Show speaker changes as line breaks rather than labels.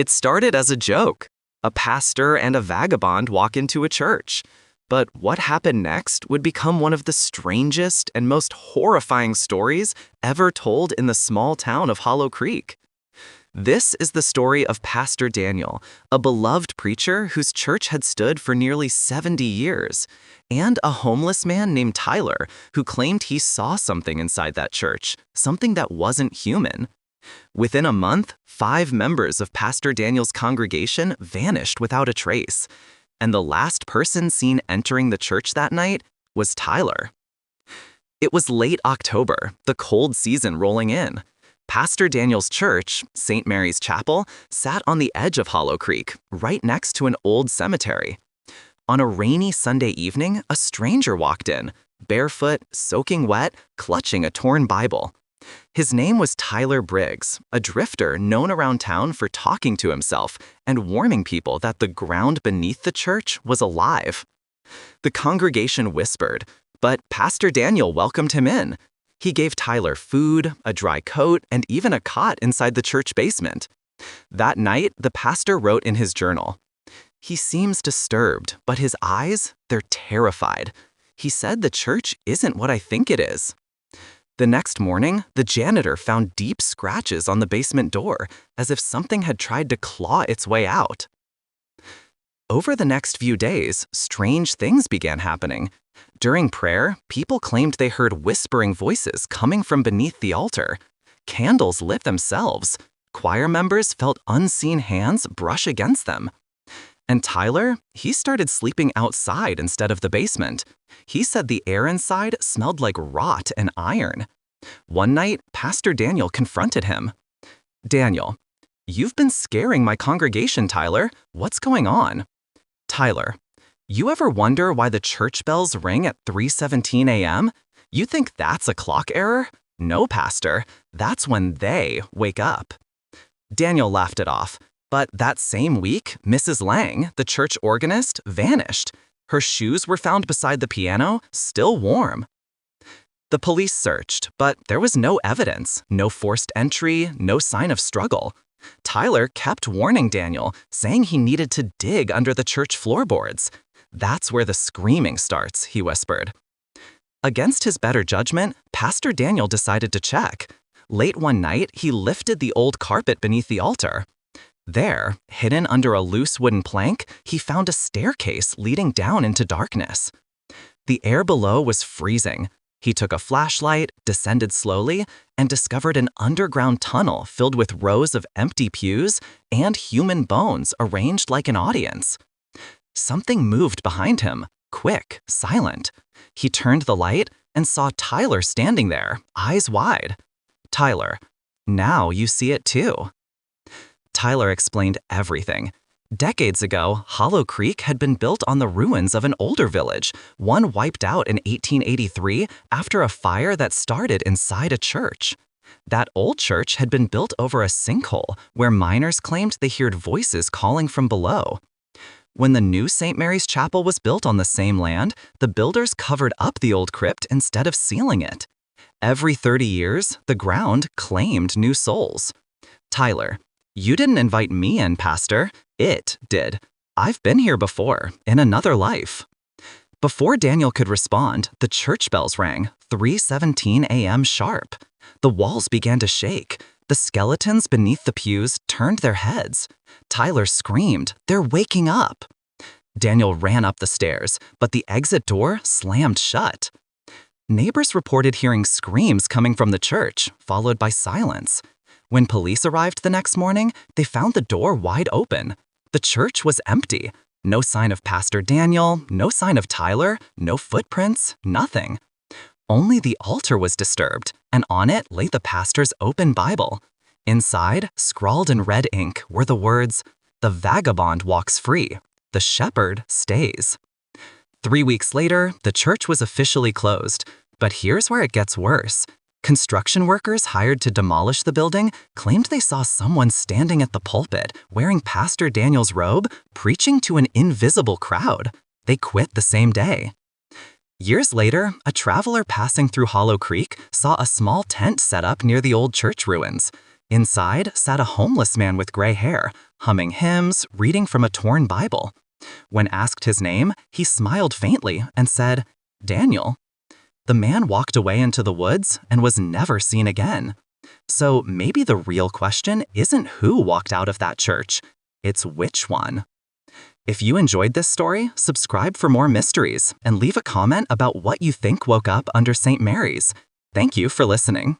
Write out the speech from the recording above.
It started as a joke. A pastor and a vagabond walk into a church. But what happened next would become one of the strangest and most horrifying stories ever told in the small town of Hollow Creek. This is the story of Pastor Daniel, a beloved preacher whose church had stood for nearly 70 years, and a homeless man named Tyler who claimed he saw something inside that church, something that wasn't human. Within a month, 5 members of Pastor Daniel's congregation vanished without a trace, and the last person seen entering the church that night was Tyler. It was late October, the cold season rolling in. Pastor Daniel's church, St. Mary's Chapel, sat on the edge of Hollow Creek, right next to an old cemetery. On a rainy Sunday evening, a stranger walked in, barefoot, soaking wet, clutching a torn Bible. His name was Tyler Briggs, a drifter known around town for talking to himself and warning people that the ground beneath the church was alive. The congregation whispered, but Pastor Daniel welcomed him in. He gave Tyler food, a dry coat, and even a cot inside the church basement. That night, the pastor wrote in his journal, "He seems disturbed, but his eyes, they're terrified. He said the church isn't what I think it is." The next morning, the janitor found deep scratches on the basement door, as if something had tried to claw its way out. Over the next few days, strange things began happening. During prayer, people claimed they heard whispering voices coming from beneath the altar. Candles lit themselves. Choir members felt unseen hands brush against them. And Tyler, he started sleeping outside instead of the basement. He said the air inside smelled like rot and iron. One night, Pastor Daniel confronted him. "Daniel, you've been scaring my congregation, Tyler. What's going on?" "Tyler, you ever wonder why the church bells ring at 3:17 a.m.? You think that's a clock error? No, Pastor, that's when they wake up." Daniel laughed it off. But that same week, Mrs. Lang, the church organist, vanished. Her shoes were found beside the piano, still warm. The police searched, but there was no evidence, no forced entry, no sign of struggle. Tyler kept warning Daniel, saying he needed to dig under the church floorboards. "That's where the screaming starts," he whispered. Against his better judgment, Pastor Daniel decided to check. Late one night, he lifted the old carpet beneath the altar. There, hidden under a loose wooden plank, he found a staircase leading down into darkness. The air below was freezing. He took a flashlight, descended slowly, and discovered an underground tunnel filled with rows of empty pews and human bones arranged like an audience. Something moved behind him, quick, silent. He turned the light and saw Tyler standing there, eyes wide. "Tyler, now you see it too." Tyler explained everything. Decades ago, Hollow Creek had been built on the ruins of an older village, one wiped out in 1883 after a fire that started inside a church. That old church had been built over a sinkhole where miners claimed they heard voices calling from below. When the new St. Mary's Chapel was built on the same land, the builders covered up the old crypt instead of sealing it. Every 30 years, the ground claimed new souls. "Tyler, you didn't invite me in, Pastor. It did. I've been here before, in another life." Before Daniel could respond, the church bells rang, 3:17 a.m. sharp. The walls began to shake. The skeletons beneath the pews turned their heads. Tyler screamed, "They're waking up!" Daniel ran up the stairs, but the exit door slammed shut. Neighbors reported hearing screams coming from the church, followed by silence. When police arrived the next morning, they found the door wide open. The church was empty. No sign of Pastor Daniel, no sign of Tyler, no footprints, nothing. Only the altar was disturbed, and on it lay the pastor's open Bible. Inside, scrawled in red ink, were the words, "The vagabond walks free. The shepherd stays." 3 weeks later, the church was officially closed. But here's where it gets worse. Construction workers hired to demolish the building claimed they saw someone standing at the pulpit wearing Pastor Daniel's robe, preaching to an invisible crowd. They quit the same day. Years later, a traveler passing through Hollow Creek saw a small tent set up near the old church ruins. Inside sat a homeless man with gray hair, humming hymns, reading from a torn Bible. When asked his name, he smiled faintly and said, "Daniel." The man walked away into the woods and was never seen again. So maybe the real question isn't who walked out of that church, it's which one. If you enjoyed this story, subscribe for more mysteries and leave a comment about what you think woke up under St. Mary's. Thank you for listening.